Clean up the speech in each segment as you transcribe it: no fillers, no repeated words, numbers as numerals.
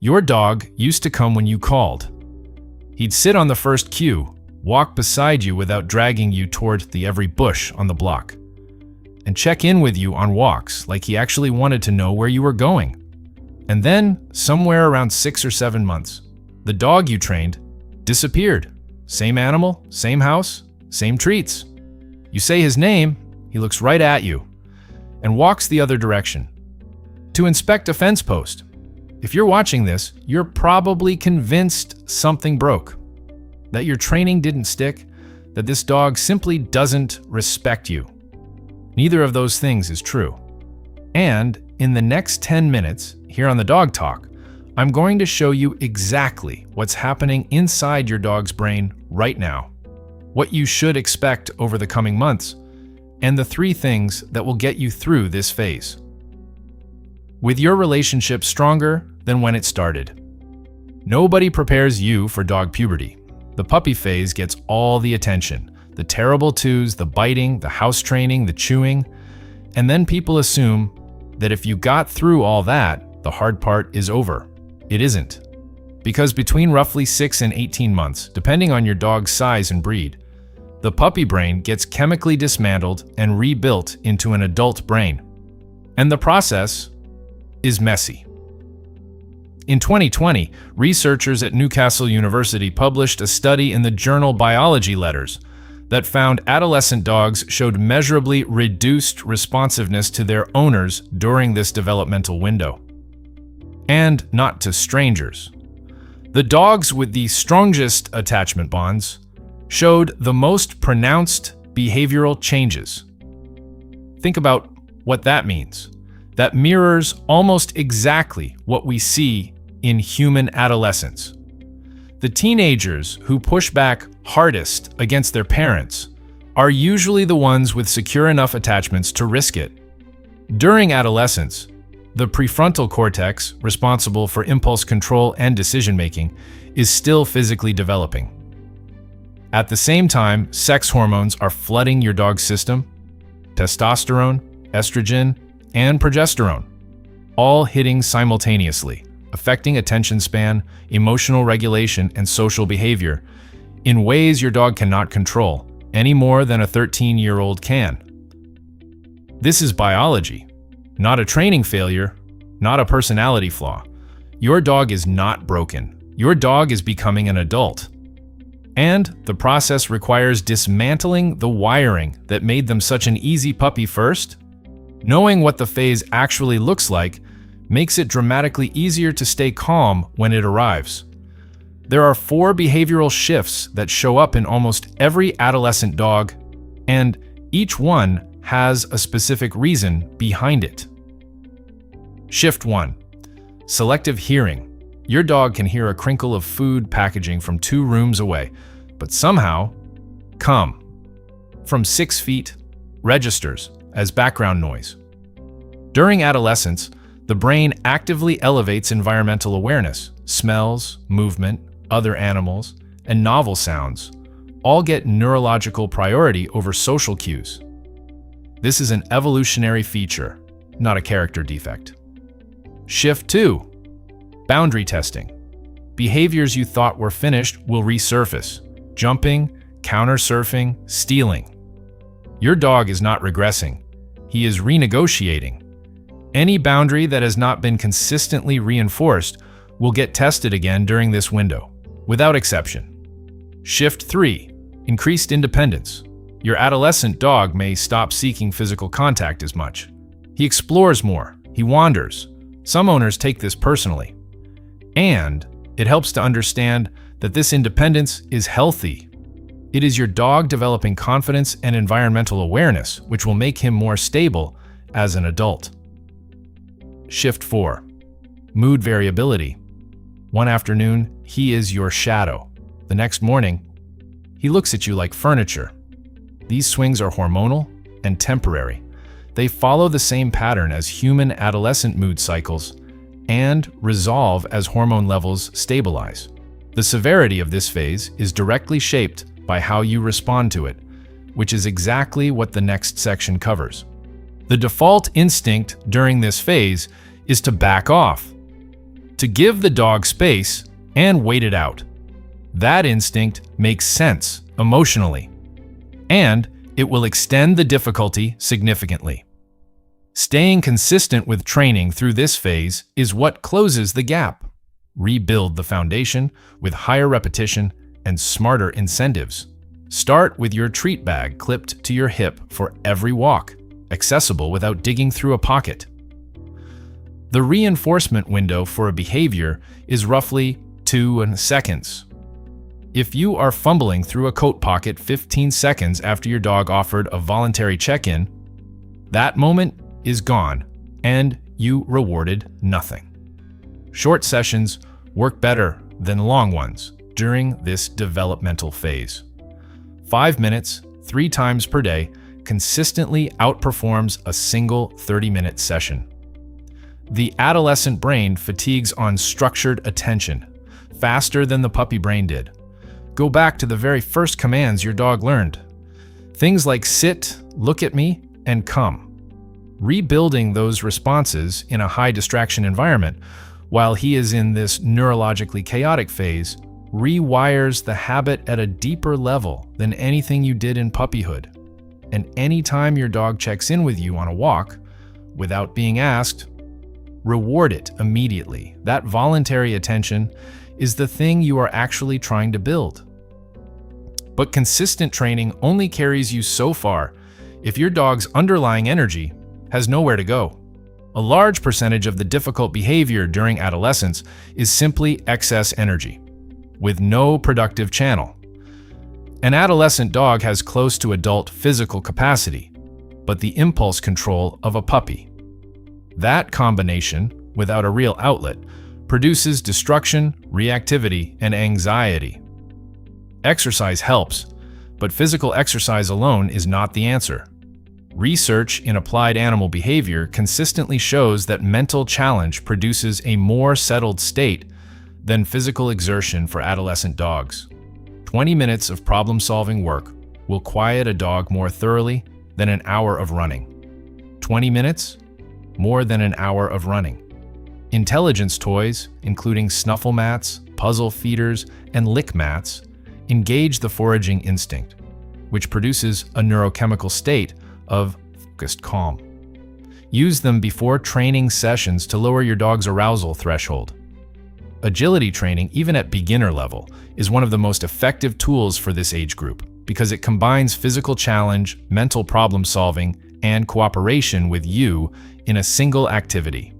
Your dog used to come when you called. He'd sit on the first cue, walk beside you without dragging you toward the every bush on the block, and check in with you on walks like he actually wanted to know where you were going. And then, somewhere around 6 or 7 months, the dog you trained disappeared. Same animal, same house, same treats. You say his name, he looks right at you and walks the other direction to inspect a fence post. If you're watching this, you're probably convinced something broke, that your training didn't stick, that this dog simply doesn't respect you. Neither of those things is true. And in the next 10 minutes, here on the Dog Talk, I'm going to show you exactly what's happening inside your dog's brain right now, what you should expect over the coming months, and the 3 things that will get you through this phase. With your relationship stronger than when it started. Nobody prepares you for dog puberty. The puppy phase gets all the attention, the terrible twos, the biting, the house training, the chewing, and then people assume that if you got through all that, the hard part is over. It isn't. Because between roughly 6 and 18 months, depending on your dog's size and breed, the puppy brain gets chemically dismantled and rebuilt into an adult brain. And the process is messy. In 2020, researchers at Newcastle University published a study in the journal Biology Letters that found adolescent dogs showed measurably reduced responsiveness to their owners during this developmental window. And not to strangers. The dogs with the strongest attachment bonds showed the most pronounced behavioral changes. Think about what that means. That mirrors almost exactly what we see in human adolescence. The teenagers who push back hardest against their parents are usually the ones with secure enough attachments to risk it. During adolescence, the prefrontal cortex, responsible for impulse control and decision-making, is still physically developing. At the same time, sex hormones are flooding your dog's system: testosterone, estrogen, and progesterone, all hitting simultaneously, affecting attention span, emotional regulation, and social behavior in ways your dog cannot control, any more than a 13-year-old can. This is biology, not a training failure, not a personality flaw. Your dog is not broken. Your dog is becoming an adult. And the process requires dismantling the wiring that made them such an easy puppy first. Knowing what the phase actually looks like makes it dramatically easier to stay calm when it arrives. There are 4 behavioral shifts that show up in almost every adolescent dog, and each one has a specific reason behind it. Shift 1. Selective hearing. Your dog can hear a crinkle of food packaging from 2 rooms away, but somehow, come from 6 feet registers as background noise. During adolescence, the brain actively elevates environmental awareness. Smells, movement, other animals, and novel sounds all get neurological priority over social cues. This is an evolutionary feature, not a character defect. Shift 2. Boundary testing. Behaviors you thought were finished will resurface. Jumping, counter-surfing, stealing. Your dog is not regressing. He is renegotiating. Any boundary that has not been consistently reinforced will get tested again during this window, without exception. Shift 3. Increased independence. Your adolescent dog may stop seeking physical contact as much. He explores more. He wanders. Some owners take this personally. And it helps to understand that this independence is healthy. It is your dog developing confidence and environmental awareness, which will make him more stable as an adult. Shift 4. Mood variability. One afternoon, he is your shadow. The next morning, he looks at you like furniture. These swings are hormonal and temporary. They follow the same pattern as human adolescent mood cycles and resolve as hormone levels stabilize. The severity of this phase is directly shaped by how you respond to it, which is exactly what the next section covers. The default instinct during this phase is to back off, to give the dog space and wait it out. That instinct makes sense emotionally, and it will extend the difficulty significantly. Staying consistent with training through this phase is what closes the gap. Rebuild the foundation with higher repetition and smarter incentives. Start with your treat bag clipped to your hip for every walk, accessible without digging through a pocket. The reinforcement window for a behavior is roughly 2 seconds. If you are fumbling through a coat pocket 15 seconds after your dog offered a voluntary check-in, that moment is gone and you rewarded nothing. Short sessions work better than long ones during this developmental phase. 5 minutes, 3 times per day, consistently outperforms a single 30-minute session. The adolescent brain fatigues on structured attention, faster than the puppy brain did. Go back to the very first commands your dog learned. Things like sit, look at me, and come. Rebuilding those responses in a high distraction environment while he is in this neurologically chaotic phase rewires the habit at a deeper level than anything you did in puppyhood. And anytime your dog checks in with you on a walk, without being asked, reward it immediately. That voluntary attention is the thing you are actually trying to build. But consistent training only carries you so far if your dog's underlying energy has nowhere to go. A large percentage of the difficult behavior during adolescence is simply excess energy, with no productive channel. An adolescent dog has close to adult physical capacity, but the impulse control of a puppy. That combination, without a real outlet, produces destruction, reactivity, and anxiety. Exercise helps, but physical exercise alone is not the answer. Research in applied animal behavior consistently shows that mental challenge produces a more settled state than physical exertion for adolescent dogs. 20 minutes of problem-solving work will quiet a dog more thoroughly than an hour of running. 20 minutes? More than an hour of running. Intelligence toys, including snuffle mats, puzzle feeders, and lick mats, engage the foraging instinct, which produces a neurochemical state of focused calm. Use them before training sessions to lower your dog's arousal threshold. Agility training, even at beginner level, is one of the most effective tools for this age group because it combines physical challenge, mental problem solving, and cooperation with you in a single activity.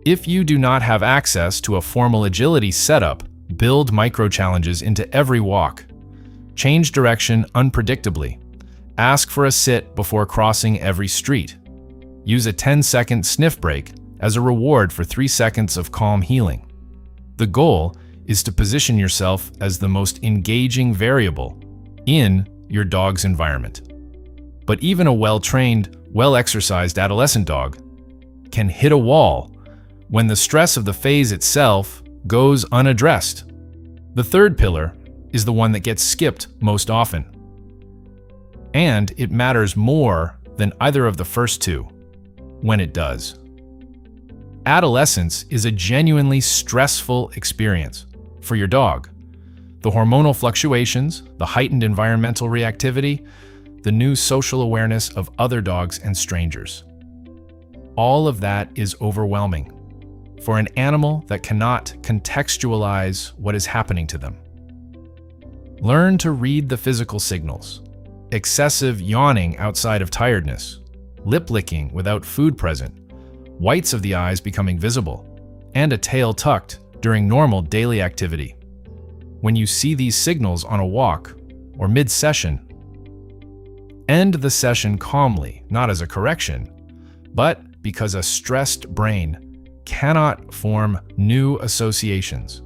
If you do not have access to a formal agility setup, build micro-challenges into every walk. Change direction unpredictably. Ask for a sit before crossing every street. Use a 10-second sniff break as a reward for 3 seconds of calm healing. The goal is to position yourself as the most engaging variable in your dog's environment. But even a well-trained, well-exercised adolescent dog can hit a wall when the stress of the phase itself goes unaddressed. The third pillar is the one that gets skipped most often. And it matters more than either of the first two when it does. Adolescence is a genuinely stressful experience for your dog. The hormonal fluctuations, the heightened environmental reactivity, the new social awareness of other dogs and strangers. All of that is overwhelming for an animal that cannot contextualize what is happening to them. Learn to read the physical signals. Excessive yawning outside of tiredness, lip licking without food present, whites of the eyes becoming visible, and a tail tucked during normal daily activity. When you see these signals on a walk or mid-session, end the session calmly, not as a correction, but because a stressed brain cannot form new associations.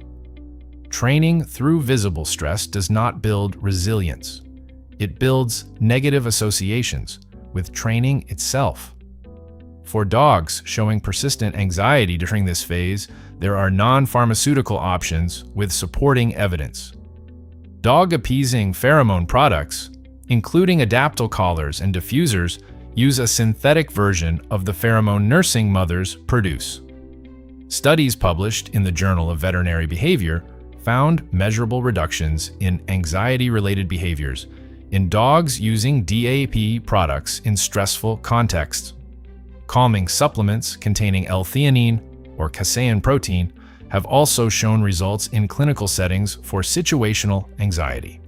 Training through visible stress does not build resilience. It builds negative associations with training itself. For dogs showing persistent anxiety during this phase, there are non-pharmaceutical options with supporting evidence. Dog-appeasing pheromone products, including adaptal collars and diffusers, use a synthetic version of the pheromone nursing mothers produce. Studies published in the Journal of Veterinary Behavior found measurable reductions in anxiety-related behaviors in dogs using DAP products in stressful contexts. Calming supplements containing L-theanine or casein protein have also shown results in clinical settings for situational anxiety.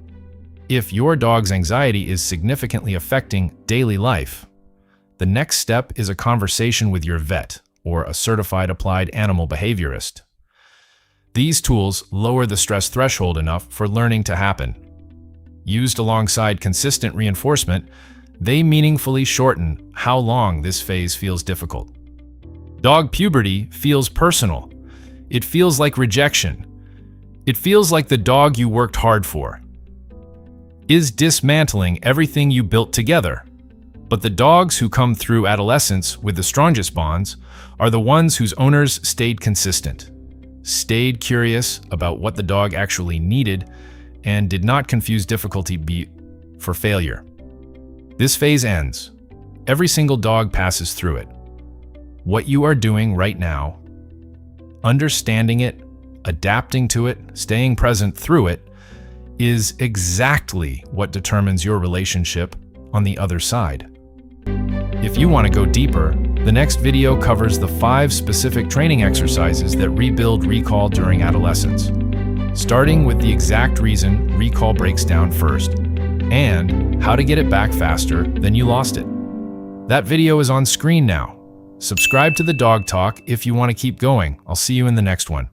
If your dog's anxiety is significantly affecting daily life, the next step is a conversation with your vet or a certified applied animal behaviorist. These tools lower the stress threshold enough for learning to happen. Used alongside consistent reinforcement, they meaningfully shorten how long this phase feels difficult. Dog puberty feels personal. It feels like rejection. It feels like the dog you worked hard for is dismantling everything you built together. But the dogs who come through adolescence with the strongest bonds are the ones whose owners stayed consistent, stayed curious about what the dog actually needed, and did not confuse difficulty for failure. This phase ends. Every single dog passes through it. What you are doing right now, understanding it, adapting to it, staying present through it, is exactly what determines your relationship on the other side. If you want to go deeper, the next video covers the 5 specific training exercises that rebuild recall during adolescence, starting with the exact reason recall breaks down first, and how to get it back faster than you lost it. That video is on screen now. Subscribe to the Dog Talk if you want to keep going. I'll see you in the next one.